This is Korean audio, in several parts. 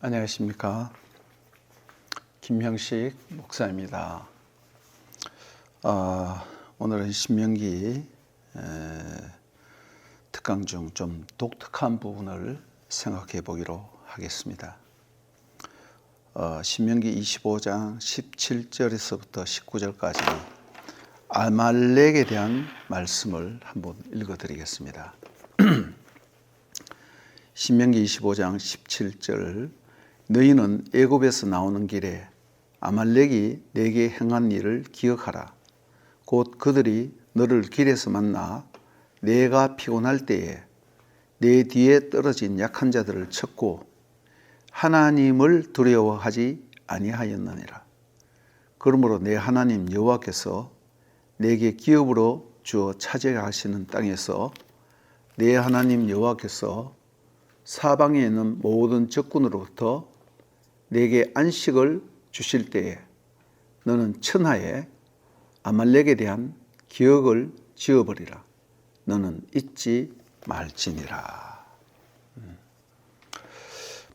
안녕하십니까. 김형식 목사입니다. 오늘은 신명기 특강 중 좀 독특한 부분을 생각해 보기로 하겠습니다. 신명기 25장 17절에서부터 19절까지 아말렉에 대한 말씀을 한번 읽어 드리겠습니다. 신명기 25장 17절 너희는 애굽에서 나오는 길에 아말렉이 내게 행한 일을 기억하라. 곧 그들이 너를 길에서 만나 내가 피곤할 때에 내 뒤에 떨어진 약한 자들을 쳤고 하나님을 두려워하지 아니하였느니라. 그러므로 내 하나님 여호와께서 내게 기업으로 주어 차지하시는 땅에서 내 하나님 여호와께서 사방에 있는 모든 적군으로부터 내게 안식을 주실 때에 너는 천하에 아말렉에 대한 기억을 지어버리라. 너는 잊지 말지니라.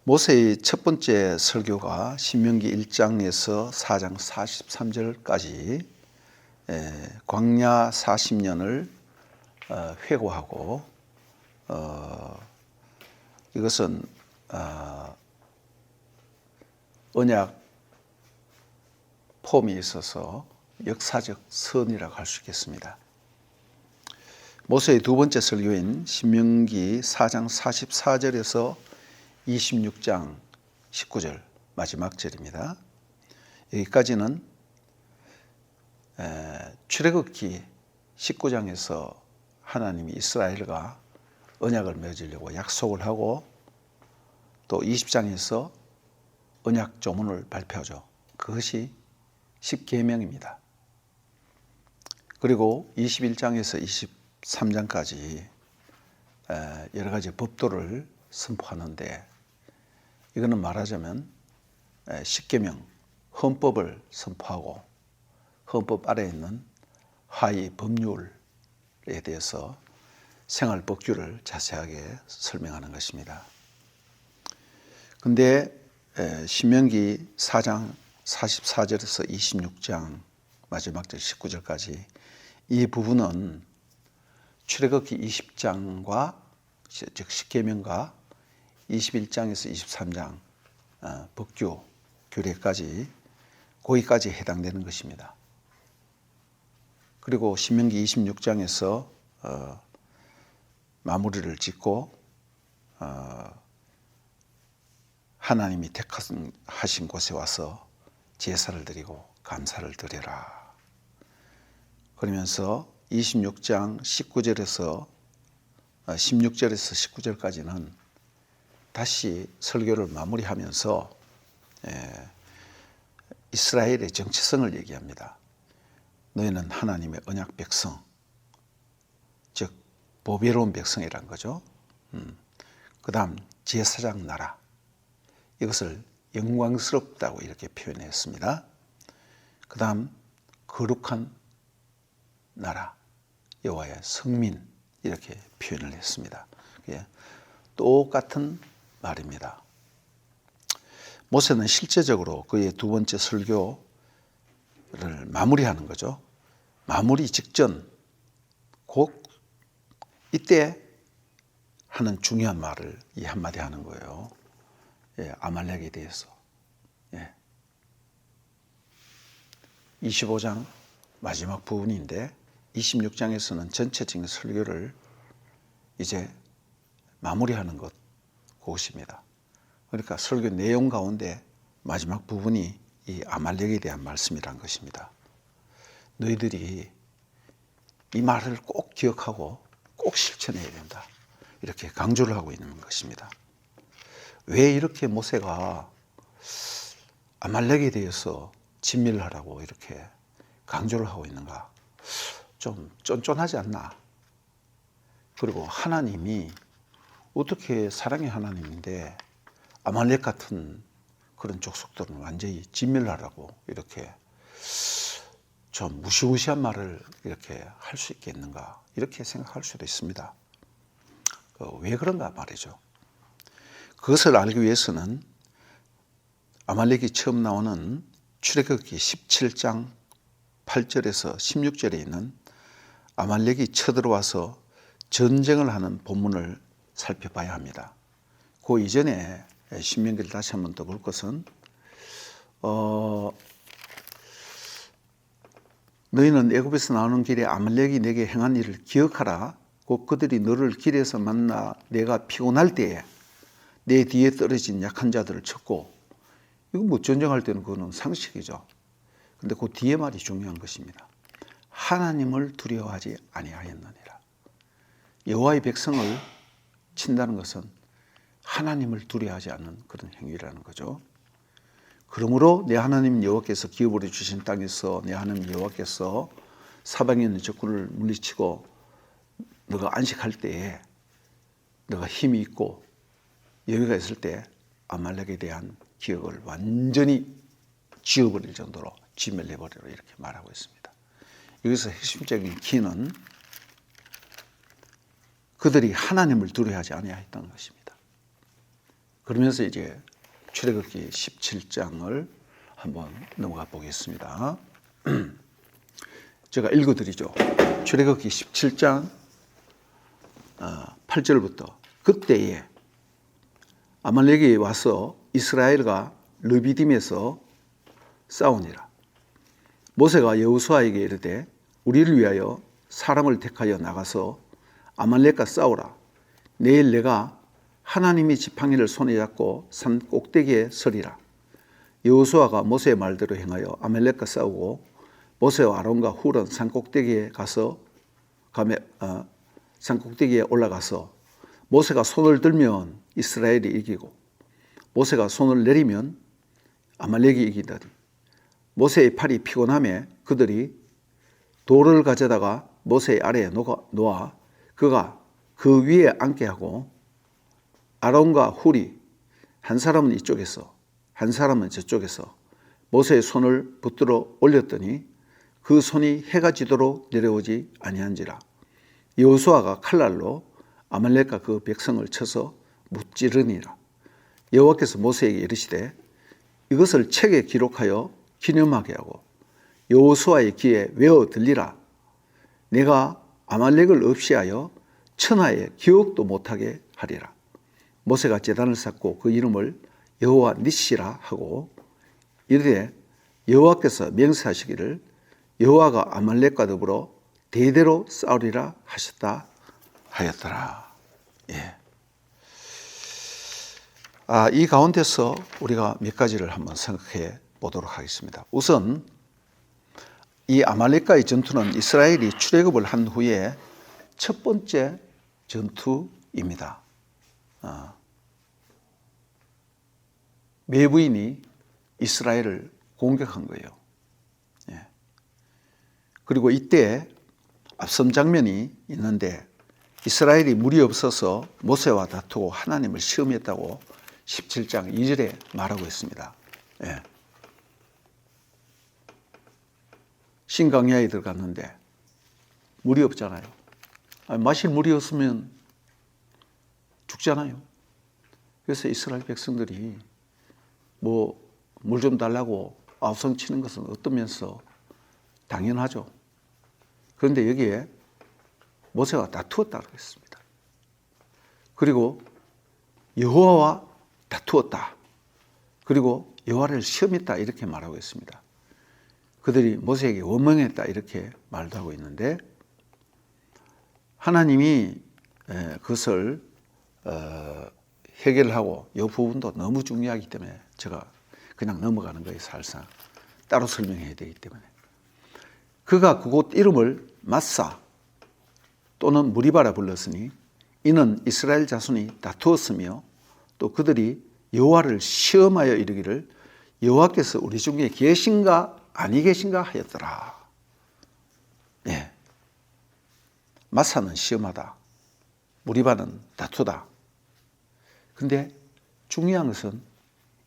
모세의 첫 번째 설교가 신명기 1장에서 4장 43절까지 광야 40년을 회고하고 이것은 언약 폼이 있어서 역사적 선이라고 할 수 있겠습니다. 모세의 두 번째 설교인 신명기 4장 44절에서 26장 19절 마지막 절입니다. 여기까지는 출애굽기 19장에서 하나님이 이스라엘과 언약을 맺으려고 약속을 하고 또 20장에서 언약 조문을 발표하죠. 그것이 십계명입니다. 그리고 21장에서 23장까지 여러 가지 법도를 선포하는데 이거는 말하자면 십계명, 헌법을 선포하고 헌법 아래에 있는 하위 법률에 대해서 생활 법규를 자세하게 설명하는 것입니다. 근데 신명기 4장 44절에서 26장 마지막 절 19절까지 이 부분은 출애굽기 20장과 즉 십계명과 21장에서 23장 법규 규례까지 거기까지 해당되는 것입니다. 그리고 신명기 26장에서 마무리를 짓고 하나님이 택하신 곳에 와서 제사를 드리고 감사를 드려라. 그러면서 26장 16절에서 19절까지는 다시 설교를 마무리하면서 이스라엘의 정체성을 얘기합니다. 너희는 하나님의 언약 백성, 즉 보배로운 백성이란 거죠. 그 다음 제사장 나라, 이것을 영광스럽다고 이렇게 표현했습니다. 그 다음 거룩한 나라, 여호와의 성민 이렇게 표현을 했습니다. 똑같은 말입니다. 모세는 실제적으로 그의 두 번째 설교를 마무리하는 거죠. 마무리 직전 곧 이때 하는 중요한 말을 이 한마디 하는 거예요. 아말렉에 대해서. 25장 마지막 부분인데 26장에서는 전체적인 설교를 이제 마무리하는 것, 그것입니다. 그러니까 설교 내용 가운데 마지막 부분이 이 아말렉에 대한 말씀이란 것입니다. 너희들이 이 말을 꼭 기억하고 꼭 실천해야 된다. 이렇게 강조를 하고 있는 것입니다. 왜 이렇게 모세가 아말렉에 대해서 진밀을 하라고 이렇게 강조를 하고 있는가? 좀 쫀쫀하지 않나? 그리고 하나님이 어떻게 사랑의 하나님인데 아말렉 같은 그런 족속들은 완전히 진멸하라고 이렇게 좀 무시무시한 말을 이렇게 할 수 있겠는가? 이렇게 생각할 수도 있습니다. 왜 그런가 말이죠. 그것을 알기 위해서는 아말렉이 처음 나오는 출애굽기 17장 8절에서 16절에 있는 아말렉이 쳐들어와서 전쟁을 하는 본문을 살펴봐야 합니다. 그 이전에 신명기를 다시 한번 더 볼 것은 너희는 애굽에서 나오는 길에 아말렉이 내게 행한 일을 기억하라. 곧 그들이 너를 길에서 만나 내가 피곤할 때에 내 뒤에 떨어진 약한 자들을 쳤고, 이거 뭐 전쟁할 때는 그거는 상식이죠. 근데 그 뒤에 말이 중요한 것입니다. 하나님을 두려워하지 아니하였느니라. 여호와의 백성을 친다는 것은 하나님을 두려워하지 않는 그런 행위라는 거죠. 그러므로 내 하나님 여호와께서 기업으로 주신 땅에서 내 하나님 여호와께서 사방에 있는 적군을 물리치고 너가 안식할 때에 너가 힘이 있고 여유가 있을 때 아말렉에 대한 기억을 완전히 지워버릴 정도로 진멸해버리라 이렇게 말하고 있습니다. 여기서 핵심적인 키는 그들이 하나님을 두려워하지 아니하였다는 것입니다. 그러면서 이제 출애굽기 17장을 한번 넘어가 보겠습니다. 제가 읽어드리죠. 출애굽기 17장 8절부터 그때에 아말렉이 와서 이스라엘과 르비딤에서 싸우니라. 모세가 여호수아에게 이르되 우리를 위하여 사람을 택하여 나가서 아말렉과 싸우라. 내일 내가 하나님이 지팡이를 손에 잡고 산 꼭대기에 서리라. 여호수아가 모세의 말대로 행하여 아말렉과 싸우고 모세와 아론과 훌은 산 꼭대기에 올라가서 모세가 손을 들면 이스라엘이 이기고 모세가 손을 내리면 아말렉이 이기더니 모세의 팔이 피곤함에 그들이 돌을 가져다가 모세의 아래에 놓아 그가 그 위에 앉게 하고 아론과 훌이 한 사람은 이쪽에서 한 사람은 저쪽에서 모세의 손을 붙들어 올렸더니 그 손이 해가 지도록 내려오지 아니한지라. 여호수아가 칼날로 아말렉과 그 백성을 쳐서 무찌르니라. 여호와께서 모세에게 이르시되 이것을 책에 기록하여 기념하게 하고 여호수아의 귀에 외어 들리라. 내가 아말렉을 없이하여 천하에 기억도 못하게 하리라. 모세가 제단을 쌓고 그 이름을 여호와 니시라 하고 이르되 여호와께서 맹세하시기를 여호와가 아말렉과 더불어 대대로 싸우리라 하셨다 하였더라. 예. 이 가운데서 우리가 몇 가지를 한번 생각해 보도록 하겠습니다. 우선 이 아말렉과의 전투는 이스라엘이 출애굽을 한 후에 첫 번째 전투입니다. 외부인이 이스라엘을 공격한 거예요. 예. 그리고 이때 앞선 장면이 있는데 이스라엘이 물이 없어서 모세와 다투고 하나님을 시험했다고 17장 2절에 말하고 있습니다. 예. 신강야에 들어갔는데 물이 없잖아요. 마실 물이 없으면 죽잖아요. 그래서 이스라엘 백성들이 뭐 물 좀 달라고 아우성 치는 것은 어떠면서 당연하죠. 그런데 여기에 모세와 다투었다고 했습니다. 그리고 여호와와 다투었다. 그리고 여호와를 시험했다 이렇게 말하고 있습니다. 그들이 모세에게 원망했다 이렇게 말도 하고 있는데 하나님이 그것을 해결하고 이 부분도 너무 중요하기 때문에 제가 그냥 넘어가는 거예요. 살상 따로 설명해야 되기 때문에 그가 그곳 이름을 마사 또는 무리바라 불렀으니 이는 이스라엘 자손이 다투었으며 또 그들이 여호와를 시험하여 이르기를 여호와께서 우리 중에 계신가 아니 계신가 하였더라. 네. 마사는 시험하다. 무리바는 다투다. 근데 중요한 것은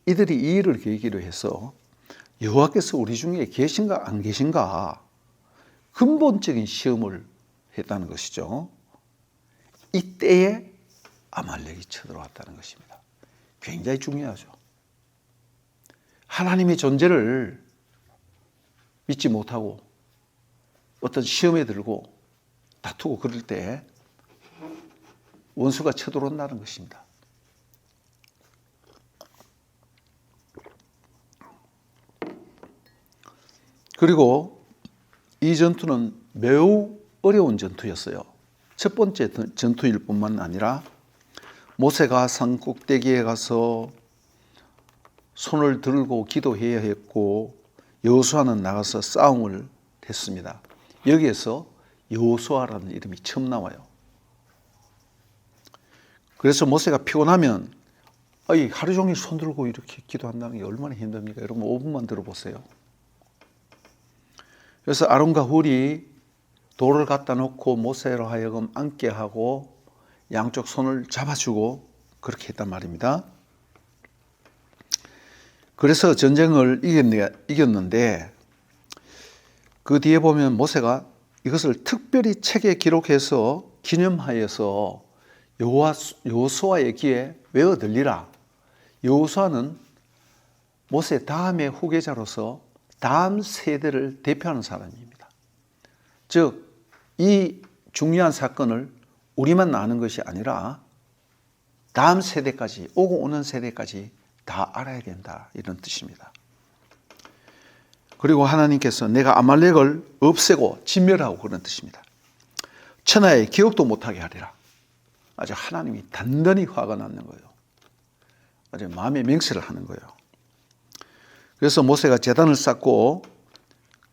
이들이 이 일을 계기로 해서 여호와께서 우리 중에 계신가 안 계신가 근본적인 시험을 했다는 것이죠. 이때에 아말렉이 쳐들어왔다는 것입니다. 굉장히 중요하죠. 하나님의 존재를 믿지 못하고 어떤 시험에 들고 다투고 그럴 때 원수가 쳐들어온다는 것입니다. 그리고 이 전투는 매우 어려운 전투였어요. 첫 번째 전투일 뿐만 아니라 모세가 산 꼭대기에 가서 손을 들고 기도해야 했고 여호수아는 나가서 싸움을 했습니다. 여기에서 여호수아라는 이름이 처음 나와요. 그래서 모세가 피곤하면 하루 종일 손 들고 이렇게 기도한다는 게 얼마나 힘듭니까? 여러분 5분만 들어보세요. 그래서 아론과 훌이 돌을 갖다 놓고 모세로 하여금 앉게 하고 양쪽 손을 잡아주고 그렇게 했단 말입니다. 그래서 전쟁을 이겼는데 그 뒤에 보면 모세가 이것을 특별히 책에 기록해서 기념하여서 여호수아의 귀에 외워 들리라. 여호수아는 모세 다음의 후계자로서 다음 세대를 대표하는 사람입니다. 즉, 이 중요한 사건을 우리만 아는 것이 아니라 다음 세대까지, 오고 오는 세대까지 다 알아야 된다, 이런 뜻입니다. 그리고 하나님께서 내가 아말렉을 없애고 진멸하고 그런 뜻입니다. 천하에 기억도 못하게 하리라. 아주 하나님이 단단히 화가 났는 거예요. 아주 마음의 맹세를 하는 거예요. 그래서 모세가 제단을 쌓고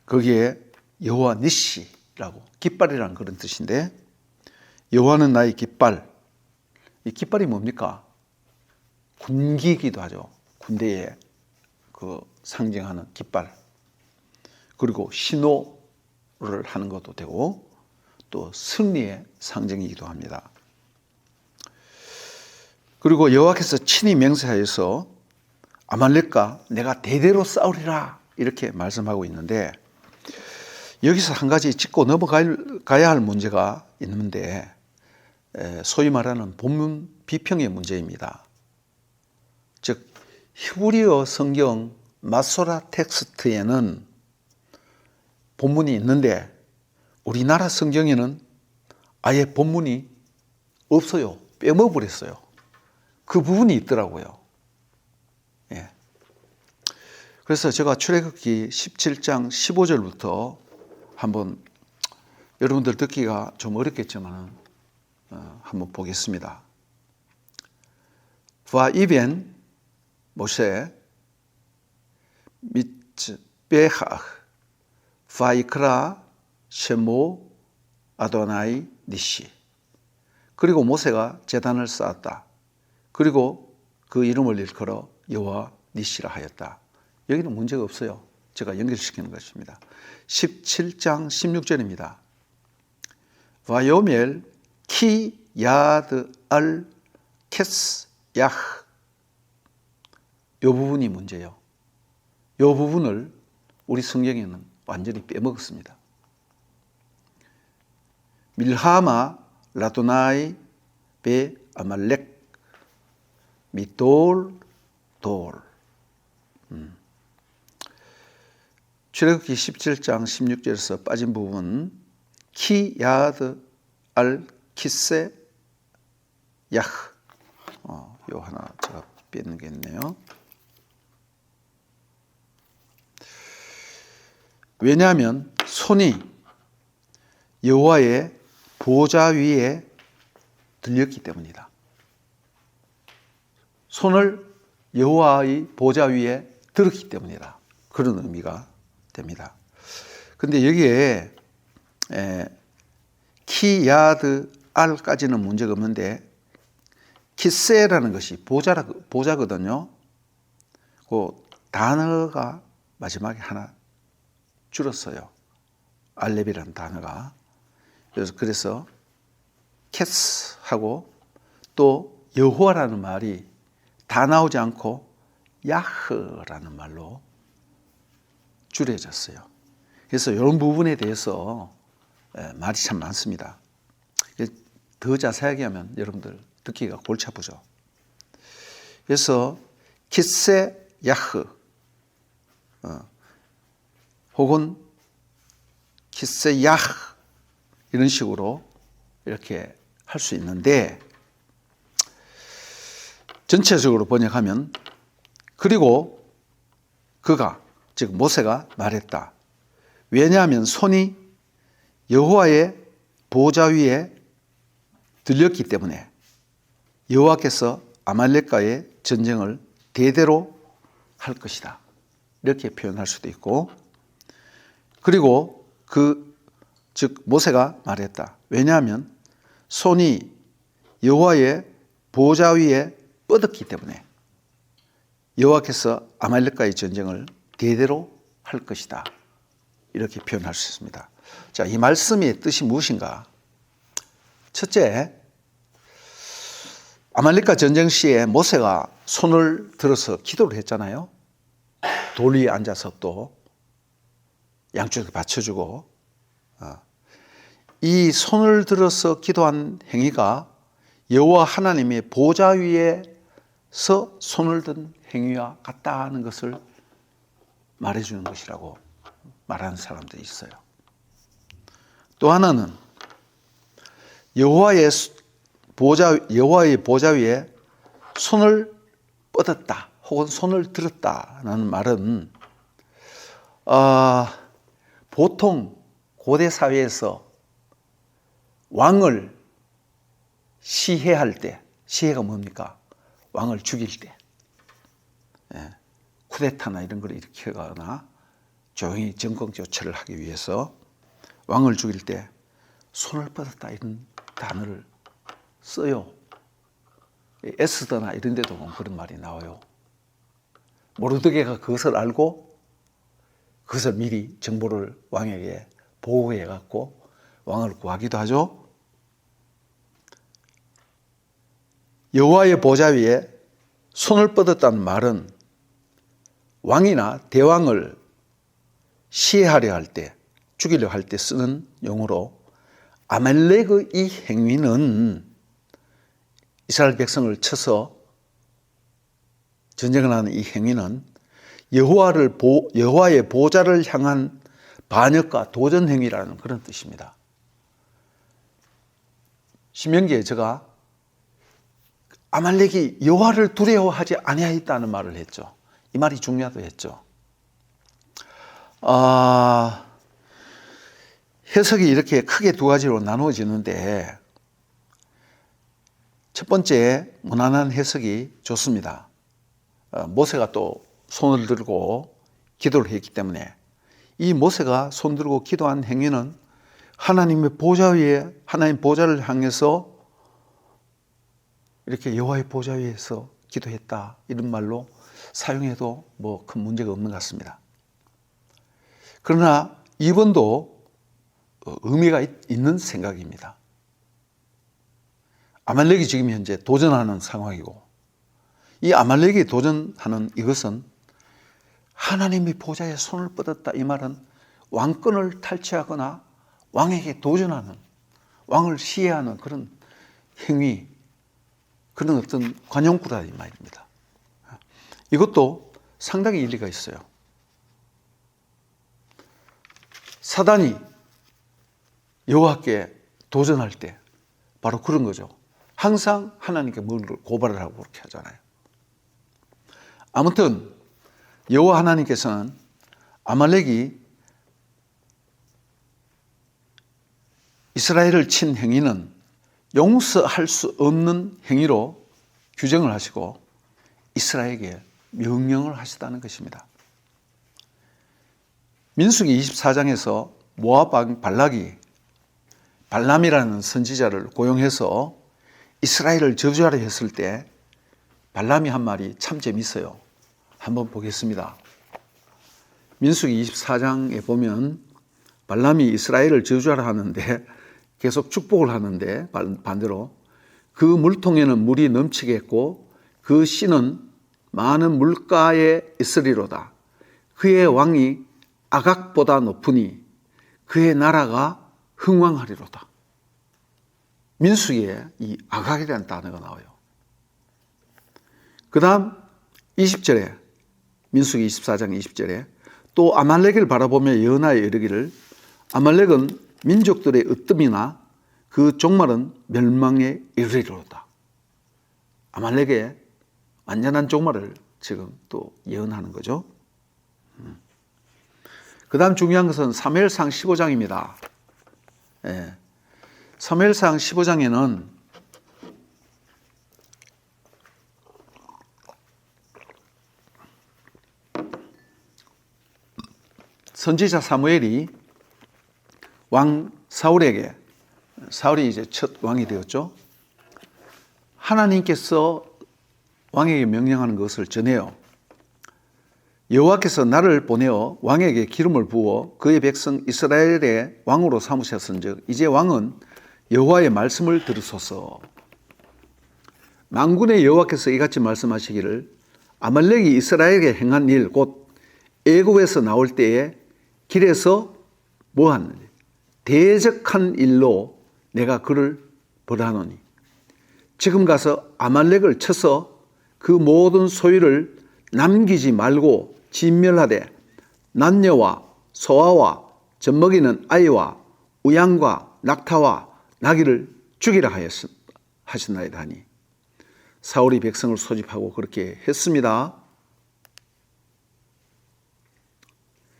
거기에 여호와 니시라고, 깃발이라는 그런 뜻인데, 여호와는 나의 깃발. 이 깃발이 뭡니까? 군기이기도 하죠. 군대에 그 상징하는 깃발. 그리고 신호를 하는 것도 되고 또 승리의 상징이기도 합니다. 그리고 여호와께서 친히 맹세하여서 아말렉과 내가 대대로 싸우리라 이렇게 말씀하고 있는데, 여기서 한 가지 짚고 넘어가야 할 문제가 있는데, 소위 말하는 본문 비평의 문제입니다. 즉 히브리어 성경 마소라 텍스트에는 본문이 있는데 우리나라 성경에는 아예 본문이 없어요. 빼먹어버렸어요. 그 부분이 있더라고요. 예. 그래서 제가 출애굽기 17장 15절부터 한번 여러분들 듣기가 좀 어렵겠지만 한번 보겠습니다. 바이벤 모세 미츠베하 바이크라 셰모 아도나이 니시. 그리고 모세가 제단을 쌓았다. 그리고 그 이름을 일컬어 여호와 니시라 하였다. 여기는 문제가 없어요. 제가 연결시키는 것입니다. 17장 16절입니다. 바요멜 키 야드 알 캐스 야흐. 이 부분이 문제예요. 이 부분을 우리 성경에는 완전히 빼먹었습니다. 밀하마 라도나이 베 아말렉 미돌 돌. 출애굽기 17장 16절에서 빠진 부분 키 야드 알 키세 야흐. 요 하나 제가 빼는 게 있네요. 왜냐하면 손이 여호와의 보좌 위에 들렸기 때문이다. 손을 여호와의 보좌 위에 들었기 때문이다. 그런 의미가 됩니다. 근데 여기에 키야드 알까지는 문제가 없는데 키세라는 것이 보좌거든요. 그 단어가 마지막에 하나 줄었어요. 알렙이라는 단어가. 그래서 캐스하고 또 여호와라는 말이 다 나오지 않고 야흐라는 말로 줄여졌어요. 그래서 이런 부분에 대해서 말이 참 많습니다. 더 자세하게 하면 여러분들 듣기가 골치 아프죠. 그래서 키세 야흐 혹은 키세야흐 이런 식으로 이렇게 할 수 있는데, 전체적으로 번역하면 그리고 그가, 즉 모세가 말했다. 왜냐하면 손이 여호와의 보좌 위에 들렸기 때문에 여호와께서 아말렉과의 전쟁을 대대로 할 것이다. 이렇게 표현할 수도 있고, 그리고 즉 모세가 말했다. 왜냐하면 손이 여호와의 보좌 위에 뻗었기 때문에 여호와께서 아말렉과의 전쟁을 대대로 할 것이다. 이렇게 표현할 수 있습니다. 자, 이 말씀의 뜻이 무엇인가? 첫째, 아말렉과 전쟁 시에 모세가 손을 들어서 기도를 했잖아요. 돌 위에 앉아서 또 양쪽에 받쳐주고, 이 손을 들어서 기도한 행위가 여호와 하나님의 보좌 위에서 손을 든 행위와 같다는 것을 말해주는 것이라고 말하는 사람들이 있어요. 또 하나는 여호와의 보좌 위에 손을 뻗었다 혹은 손을 들었다는 말은 보통 고대 사회에서 왕을 시해할 때, 시해가 뭡니까? 왕을 죽일 때, 쿠데타나 이런 걸 일으키거나 조용히 정권 교체를 하기 위해서 왕을 죽일 때 손을 뻗었다 이런 단어를 써요. 에스더나 이런 데도 보면 그런 말이 나와요. 모르드게가 그것을 알고 그것을 미리 정보를 왕에게 보고해 갖고 왕을 구하기도 하죠. 여호와의 보좌 위에 손을 뻗었다는 말은 왕이나 대왕을 시해하려 할 때, 죽이려 할 때 쓰는 용어로, 아말렉의 이 행위는, 이스라엘 백성을 쳐서 전쟁을 하는 이 행위는 여호와의 보좌를 향한 반역과 도전 행위라는 그런 뜻입니다. 신명기에 제가 아말렉이 여호와를 두려워하지 아니하였다는 말을 했죠. 이 말이 중요하다고 했죠. 해석이 이렇게 크게 두 가지로 나누어지는데, 첫 번째 무난한 해석이 좋습니다. 모세가 또 손을 들고 기도를 했기 때문에 이 모세가 손 들고 기도한 행위는 하나님의 보좌 위에, 하나님 보좌를 향해서 이렇게 여호와의 보좌 위에서 기도했다 이런 말로 사용해도 뭐 큰 문제가 없는 것 같습니다. 그러나 2번도 의미가 있는 생각입니다. 아말렉이 지금 현재 도전하는 상황이고, 이 아말렉이 도전하는 이것은 하나님의 보좌에 손을 뻗었다 이 말은 왕권을 탈취하거나 왕에게 도전하는, 왕을 시해하는 그런 행위, 그런 어떤 관용구다 이 말입니다. 이것도 상당히 일리가 있어요. 사단이 여호와께 도전할 때 바로 그런 거죠. 항상 하나님께 뭘 고발을 하고 그렇게 하잖아요. 아무튼 여호와 하나님께서는 아말렉이 이스라엘을 친 행위는 용서할 수 없는 행위로 규정을 하시고 이스라엘에게 명령을 하시다는 것입니다. 민수기 24장에서 모압 왕 발락이 발람이라는 선지자를 고용해서 이스라엘을 저주하려 했을 때 발람이 한 말이 참 재밌어요. 한번 보겠습니다. 민수기 24장에 보면 발람이 이스라엘을 저주하려 하는데 계속 축복을 하는데, 반대로 그 물통에는 물이 넘치겠고 그 씨는 많은 물가에 있으리로다. 그의 왕이 아각보다 높으니 그의 나라가 흥왕하리로다. 민수기에 이 아각이라는 단어가 나와요. 그 다음 20절에, 민수기 24장 20절에 또 아말렉을 바라보며 여호와여 이르기를 아말렉은 민족들의 으뜸이나 그 종말은 멸망에 이르리로다. 아말렉의 완전한 종말을 지금 또 예언하는 거죠. 그 다음 중요한 것은 사무엘상 15장입니다. 예. 사무엘상 15장에는 선지자 사무엘이 왕 사울에게, 사울이 이제 첫 왕이 되었죠. 하나님께서 왕에게 명령하는 것을 전해요. 여호와께서 나를 보내어 왕에게 기름을 부어 그의 백성 이스라엘의 왕으로 삼으셨은즉 이제 왕은 여호와의 말씀을 들으소서. 만군의 여호와께서 이같이 말씀하시기를 아말렉이 이스라엘에게 행한 일 곧 애굽에서 나올 때에 길에서 뭐하느냐 대적한 일로 내가 그를 벌하노니 지금 가서 아말렉을 쳐서 그 모든 소유를 남기지 말고 진멸하되 남녀와 소아와 젖먹이는 아이와 우양과 낙타와 나귀를 죽이라 하셨나이다 하니 사울이 백성을 소집하고 그렇게 했습니다.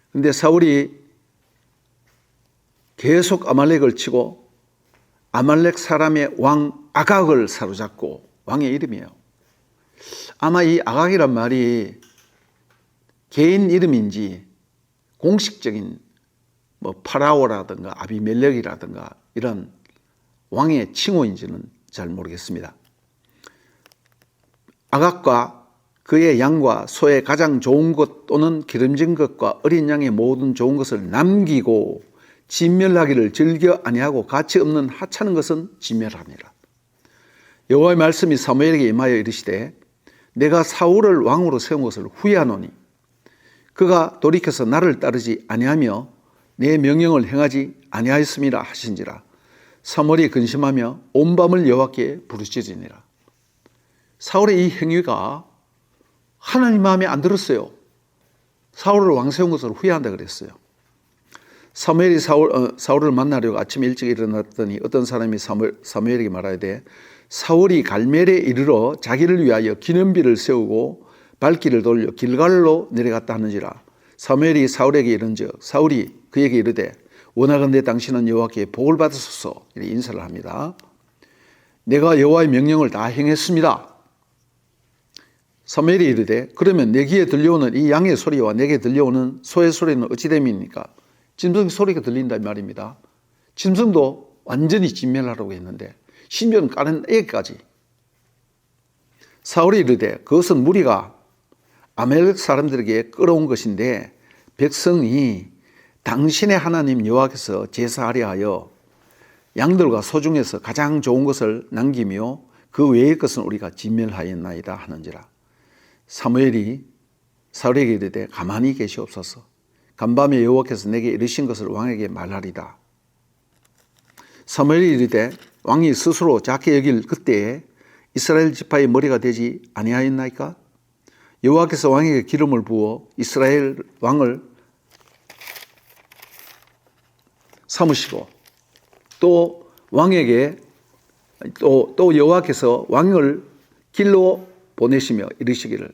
그런데 사울이 계속 아말렉을 치고 아말렉 사람의 왕 아각을 사로잡고, 왕의 이름이에요. 아마 이 아각이란 말이 개인 이름인지 공식적인 뭐 파라오라든가 아비멜렉이라든가 이런 왕의 칭호인지는 잘 모르겠습니다. 아각과 그의 양과 소의 가장 좋은 것 또는 기름진 것과 어린 양의 모든 좋은 것을 남기고 진멸하기를 즐겨 아니하고 가치 없는 하찮은 것은 진멸하니라. 여호와의 말씀이 사무엘에게 임하여 이르시되 내가 사울을 왕으로 세운 것을 후회하노니 그가 돌이켜서 나를 따르지 아니하며 내 명령을 행하지 아니하였음이라 하신지라. 사무엘이 근심하며 온 밤을 여호와께 부르짖으니라. 사울의 이 행위가 하나님 마음에 안 들었어요. 사울을 왕 세운 것을 후회한다 그랬어요. 사무엘이 사울을 만나려고 아침에 일찍 일어났더니 어떤 사람이 사무엘에게 말하야 돼. 사울이 갈멜에 이르러 자기를 위하여 기념비를 세우고 발길을 돌려 길갈로 내려갔다 하는지라. 사무엘이 사울에게 이른즉 사울이 그에게 이르되 원하건대 당신은 여호와께 복을 받으소서 이렇게 인사를 합니다. 내가 여호와의 명령을 다 행했습니다. 사무엘이 이르되 그러면 내 귀에 들려오는 이 양의 소리와 내게 들려오는 소의 소리는 어찌 됨입니까? 짐승 소리가 들린다 이 말입니다. 짐승도 완전히 진멸하라고 했는데 심지어는 까는 애까지. 사울이 이르되 그것은 무리가 아말렉 사람들에게 끌어온 것인데 백성이 당신의 하나님 여호와께서 제사하려 하여 양들과 소 중에서 가장 좋은 것을 남기며 그 외의 것은 우리가 진멸하였나이다 하는지라. 사무엘이 사울에게 이르되 가만히 계시옵소서. 간밤에 여호와께서 내게 이르신 것을 왕에게 말하리다. 사무엘이 이르되 왕이 스스로 작게 여길 그때에 이스라엘 지파의 머리가 되지 아니하였나이까? 여호와께서 왕에게 기름을 부어 이스라엘 왕을 삼으시고 또 왕에게 또 여호와께서 왕을 길로 보내시며 이르시기를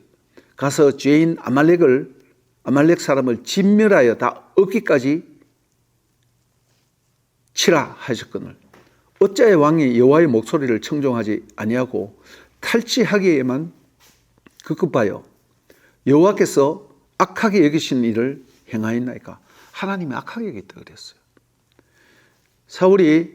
가서 죄인 아말렉 사람을 진멸하여 다 얻기까지 치라 하셨거늘 어찌하여 왕이 여호와의 목소리를 청종하지 아니하고 탈취하기에만 급급하여 여호와께서 악하게 여기신 일을 행하였나이까? 하나님이 악하게 여겼다 그랬어요. 사울이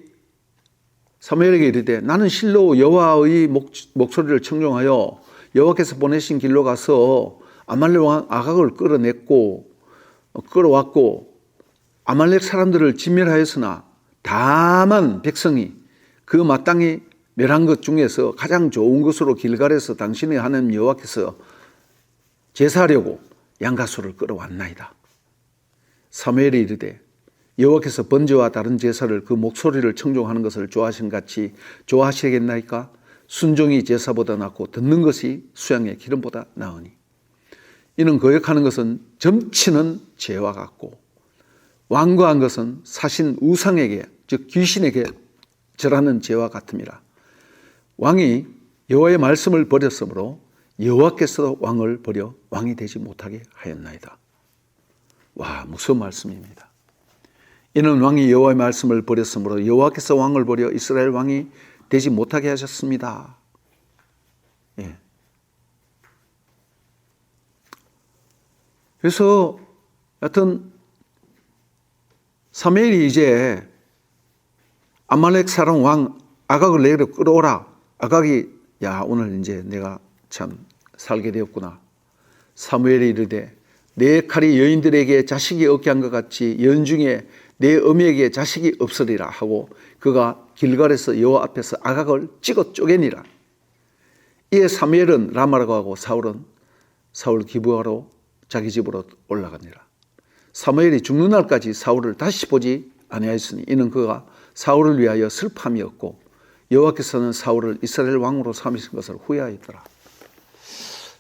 사무엘에게 이르되 나는 실로 여호와의 목소리를 청종하여 여호와께서 보내신 길로 가서 아말렉 왕 아각을 끌어왔고 아말렉 사람들을 진멸하였으나 다만 백성이 그 마땅히 멸한 것 중에서 가장 좋은 것으로 길갈에서 당신의 하나님 여호와께서 제사하려고 양가소를 끌어왔나이다. 사무엘이 이르되 여호와께서 번제와 다른 제사를 그 목소리를 청종하는 것을 좋아하신 같이 좋아하시겠나이까? 순종이 제사보다 낫고 듣는 것이 수양의 기름보다 나으니. 이는 거역하는 것은 점치는 죄와 같고 완고한 것은 사신 우상에게 즉 귀신에게 절하는 죄와 같음이라. 왕이 여호와의 말씀을 버렸으므로 여호와께서 왕을 버려 왕이 되지 못하게 하였나이다. 와, 무서운 말씀입니다. 이는 왕이 여호와의 말씀을 버렸으므로 여호와께서 왕을 버려 이스라엘 왕이 되지 못하게 하셨습니다. 예. 그래서 하여튼 사무엘이 이제 아말렉 사람 왕 아각을 내려 끌어오라. 아각이 야 오늘 이제 내가 참 살게 되었구나. 사무엘이 이르되 내 칼이 여인들에게 자식이 없게 한 것 같이 연중에 내 어미에게 자식이 없으리라 하고 그가 길갈에서 여호와 앞에서 아각을 찍어 쪼개니라. 이에 사무엘은 라마라고 하고 사울은 사울 기브아로 자기 집으로 올라가니라. 사무엘이 죽는 날까지 사울을 다시 보지 아니하였으니 이는 그가 사울을 위하여 슬픔이었고 여호와께서는 사울을 이스라엘 왕으로 삼으신 것을 후회하였더라.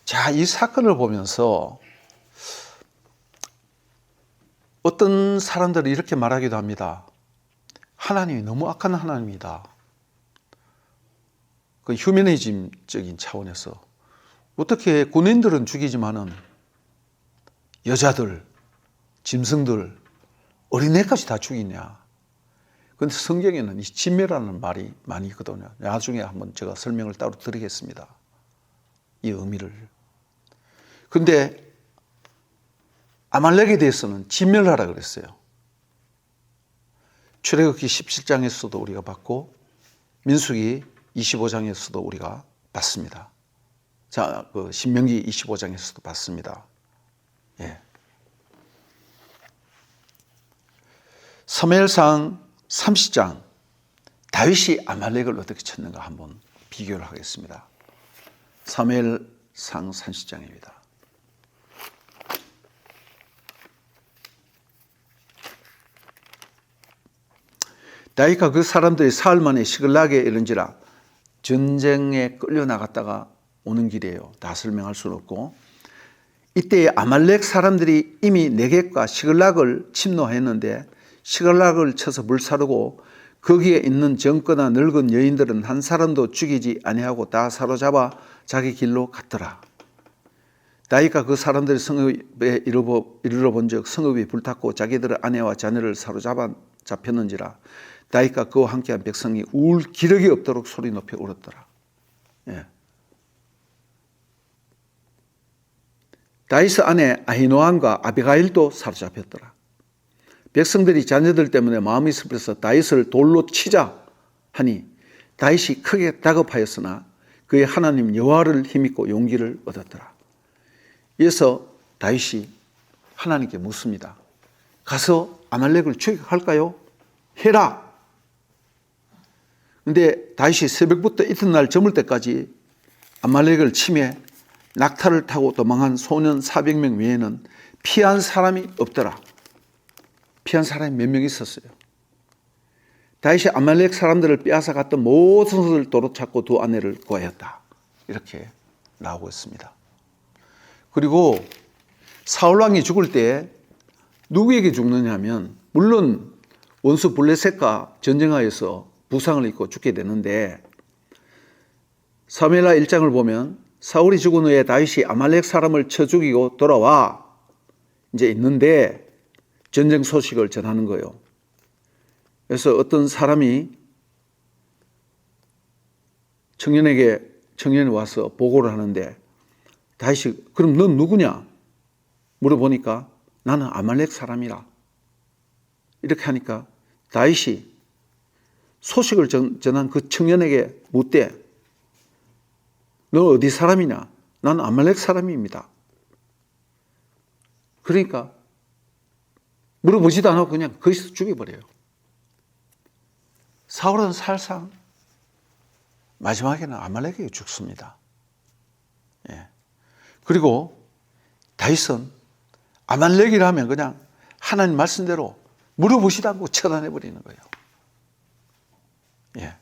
자, 이 사건을 보면서 어떤 사람들이 이렇게 말하기도 합니다. 하나님이 너무 악한 하나님이다. 그 휴머니즘적인 차원에서 어떻게 군인들은 죽이지만은 여자들, 짐승들, 어린애까지 다 죽이냐. 그런데 성경에는 이 진멸하는 말이 많이 있거든요. 나중에 한번 제가 설명을 따로 드리겠습니다. 이 의미를. 그런데 아말렉에 대해서는 진멸하라 그랬어요. 출애굽기 17장에서도 우리가 봤고 민수기 25장에서도 우리가 봤습니다. 자, 그 신명기 25장에서도 봤습니다. 예. 사무엘상 30장 다윗이 아말렉을 어떻게 쳤는가 한번 비교를 하겠습니다. 사무엘상 30장입니다. 다윗과 그 사람들이 사흘 만에 시글락에 이른지라. 전쟁에 끌려나갔다가 오는 길이에요. 다 설명할 수는 없고 이때 아말렉 사람들이 이미 네겝과 시글락을 침노했는데 시글락을 쳐서 불사르고 거기에 있는 젊거나 늙은 여인들은 한 사람도 죽이지 아니하고 다 사로잡아 자기 길로 갔더라. 다윗과 그 사람들이 성읍에 이르러 본즉 성읍이 불탔고 자기들의 아내와 자녀를 잡혔는지라. 다윗과 그와 함께한 백성이 울 기력이 없도록 소리 높여 울었더라. 예. 다윗의 아내 아히노함과 아비가일도 사로잡혔더라. 백성들이 자녀들 때문에 마음이 슬퍼서 다윗을 돌로 치자 하니 다윗이 크게 다급하였으나 그의 하나님 여호와를 힘입고 용기를 얻었더라. 이어서 다윗이 하나님께 묻습니다. 가서 아말렉을 추격할까요? 해라. 그런데 다윗이 새벽부터 이튿날 저물 때까지 아말렉을 치매 낙타를 타고 도망한 소년 400명 외에는 피한 사람이 없더라. 피한 사람이 몇 명 있었어요. 다윗이 아말렉 사람들을 빼앗아 갔던 모든 것을 도로 찾고 두 아내를 구하였다. 이렇게 나오고 있습니다. 그리고 사울왕이 죽을 때 누구에게 죽느냐 하면 물론 원수 블레셋과 전쟁하여서 부상을 입고 죽게 되는데 사무엘하 1장을 보면 사울이 죽은 후에 다윗이 아말렉 사람을 쳐 죽이고 돌아와 이제 있는데 전쟁 소식을 전하는 거예요. 그래서 어떤 사람이 청년이 와서 보고를 하는데 다윗이 그럼 넌 누구냐? 물어보니까 나는 아말렉 사람이라. 이렇게 하니까 다윗이 소식을 전한 그 청년에게 묻되 너 어디 사람이냐? 나는 아말렉 사람입니다. 그러니까 물어보지도 않고 그냥 거기서 죽여버려요. 사울은 살상 마지막에는 아말렉에게 죽습니다. 예. 그리고 다윗은 아말렉이라면 그냥 하나님 말씀대로 물어보지도 않고 처단해버리는 거예요. 예.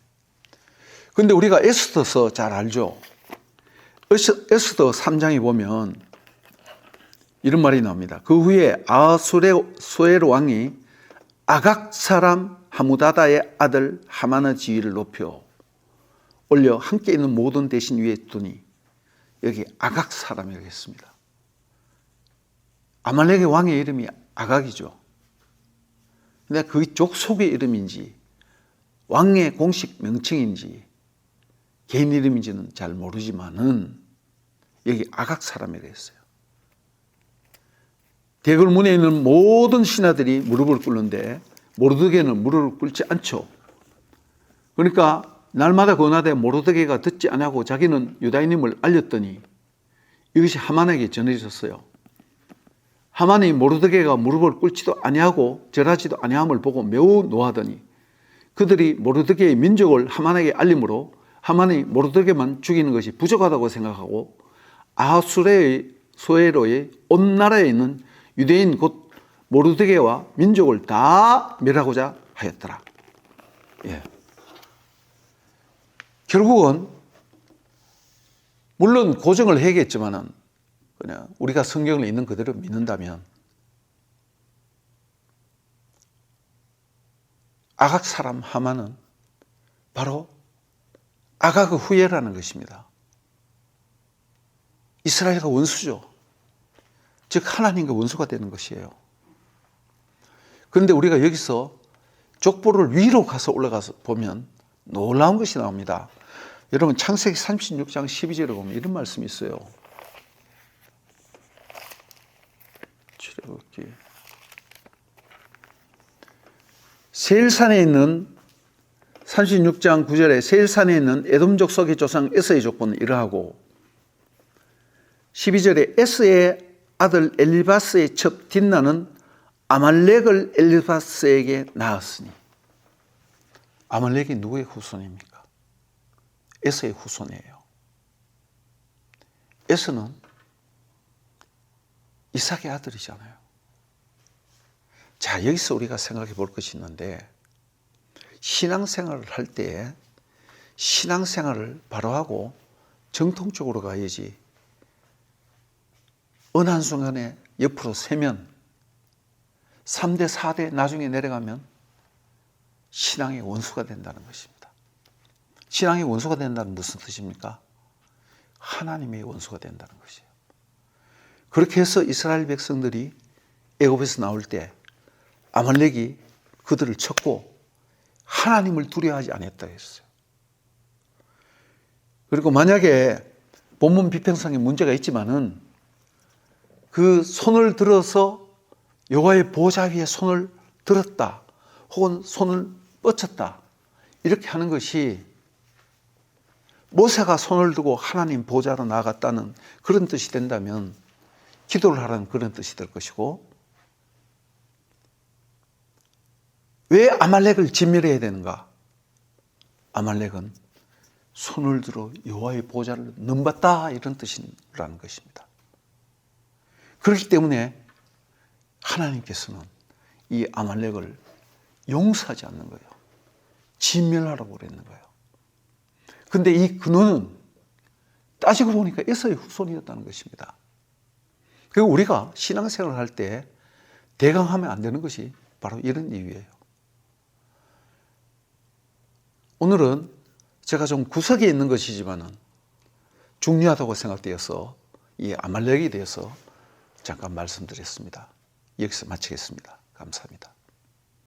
근데 우리가 에스더서 잘 알죠? 에스더 3장에 보면 이런 말이 나옵니다. 그 후에 아하수에로 왕이 아각 사람 하무다다의 아들 하만의 지위를 높여 올려 함께 있는 모든 대신 위에 두니, 여기 아각 사람이라고 했습니다. 아말렉의 왕의 이름이 아각이죠. 근데 그 족속의 이름인지 왕의 공식 명칭인지 개인 이름인지는 잘 모르지만은 여기 아각 사람이라고 했어요. 대궐문에 있는 모든 신하들이 무릎을 꿇는데 모르드게는 무릎을 꿇지 않죠. 그러니까 날마다 권하되 모르드게가 듣지 않고 자기는 유다인임을 알렸더니 이것이 하만에게 전해졌어요. 하만이 모르드게가 무릎을 꿇지도 아니하고 절하지도 아니함을 보고 매우 노하더니 그들이 모르드게의 민족을 하만에게 알림으로 하만이 모르드게만 죽이는 것이 부족하다고 생각하고 아하수에로의 온 나라에 있는 유대인 곧 모르드게와 민족을 다 멸하고자 하였더라. 예. 결국은 물론 고정을 해야겠지만은 그냥 우리가 성경을 있는 그대로 믿는다면 아각 사람 하만은 바로 아각의 후예라는 것입니다. 이스라엘과 원수죠. 즉 하나님과 원수가 되는 것이에요. 그런데 우리가 여기서 족보를 위로 가서 올라가서 보면 놀라운 것이 나옵니다. 여러분 창세기 36장 12절에 보면 이런 말씀이 있어요. 출애굽기 세일산에 있는 36장 9절에 세일산에 있는 에돔족 속의 조상 에서의 족보는 이러하고 12절에 에스의 아들 엘리바스의 첩 딘나는 아말렉을 엘리바스에게 낳았으니, 아말렉이 누구의 후손입니까? 에서의 후손이에요. 에서는 이삭의 아들이잖아요. 자, 여기서 우리가 생각해 볼 것이 있는데, 신앙생활을 할 때 신앙생활을 바로 하고 정통적으로 가야지 어느 한순간에 옆으로 세면 3대 4대 나중에 내려가면 신앙의 원수가 된다는 것입니다. 신앙의 원수가 된다는 무슨 뜻입니까? 하나님의 원수가 된다는 것이에요. 그렇게 해서 이스라엘 백성들이 애굽에서 나올 때 아말렉이 그들을 쳤고 하나님을 두려워하지 않았다 했어요. 그리고 만약에 본문 비평상에 문제가 있지만은 그 손을 들어서 여호와의 보좌 위에 손을 들었다 혹은 손을 뻗쳤다 이렇게 하는 것이 모세가 손을 두고 하나님 보좌로 나아갔다는 그런 뜻이 된다면 기도를 하라는 그런 뜻이 될 것이고, 왜 아말렉을 진멸해야 되는가? 아말렉은 손을 들어 여호와의 보좌를 넘봤다 이런 뜻이라는 것입니다. 그렇기 때문에 하나님께서는 이 아말렉을 용서하지 않는 거예요. 진멸하라고 그랬는 거예요. 그런데 이 근원은 따지고 보니까 에서의 후손이었다는 것입니다. 그리고 우리가 신앙생활을 할 때 대강하면 안 되는 것이 바로 이런 이유예요. 오늘은 제가 좀 구석에 있는 것이지만은 중요하다고 생각되어서 이 아말렉에 대해서 잠깐 말씀드렸습니다. 여기서 마치겠습니다. 감사합니다.